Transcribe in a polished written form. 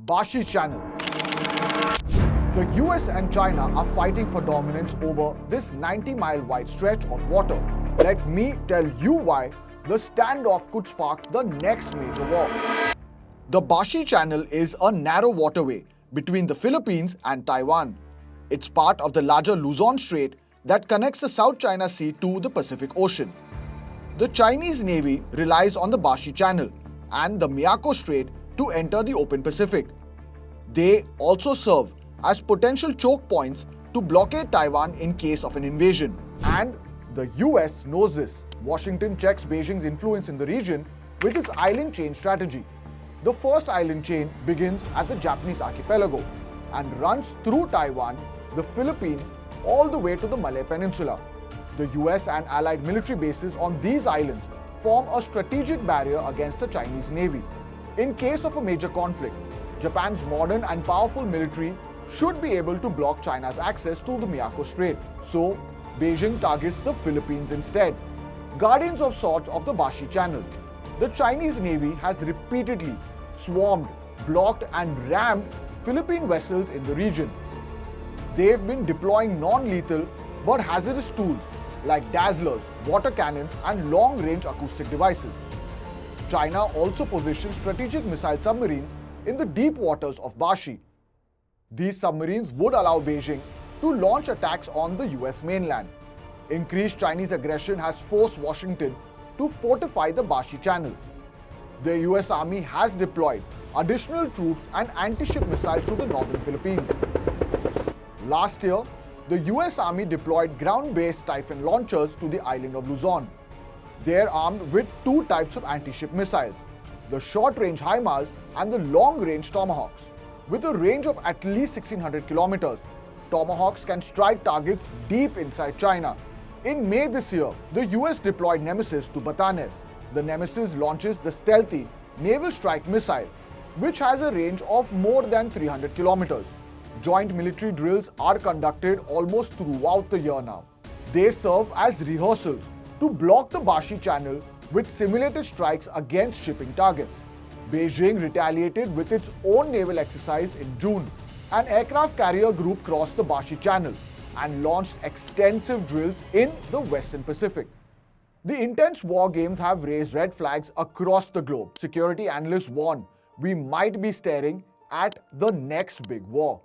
Bashi Channel. The US and China are fighting for dominance over this 90-mile wide stretch of water. Let me tell you why the standoff could spark the next major war. The Bashi Channel is a narrow waterway between the Philippines and Taiwan. It's part of the larger Luzon Strait that connects the South China Sea to the Pacific Ocean. The Chinese Navy relies on the Bashi Channel and the Miyako Strait to enter the open Pacific. They also serve as potential choke points to blockade Taiwan in case of an invasion. And the US knows this. Washington checks Beijing's influence in the region with its island chain strategy. The first island chain begins at the Japanese archipelago and runs through Taiwan, the Philippines, all the way to the Malay Peninsula. The US and allied military bases on these islands form a strategic barrier against the Chinese Navy. In case of a major conflict, Japan's modern and powerful military should be able to block China's access to the Miyako Strait. So, Beijing targets the Philippines instead. Guardians of sorts of the Bashi Channel. The Chinese Navy has repeatedly swarmed, blocked and rammed Philippine vessels in the region. They've been deploying non-lethal but hazardous tools like dazzlers, water cannons and long-range acoustic devices. China also positions strategic missile submarines in the deep waters of Bashi. These submarines would allow Beijing to launch attacks on the US mainland. Increased Chinese aggression has forced Washington to fortify the Bashi Channel. The US Army has deployed additional troops and anti-ship missiles to the northern Philippines. Last year, the US Army deployed ground-based Typhoon launchers to the island of Luzon. They are armed with two types of anti-ship missiles, the short-range HIMARS and the long-range Tomahawks. With a range of at least 1600 kilometers, Tomahawks can strike targets deep inside China. In May this year, the US deployed Nemesis to Batanes. The Nemesis launches the stealthy Naval Strike Missile, which has a range of more than 300 kilometers. Joint military drills are conducted almost throughout the year now. They serve as rehearsals to block the Bashi Channel with simulated strikes against shipping targets. Beijing retaliated with its own naval exercise in June. An aircraft carrier group crossed the Bashi Channel and launched extensive drills in the Western Pacific. The intense war games have raised red flags across the globe. Security analysts warn we might be staring at the next big war.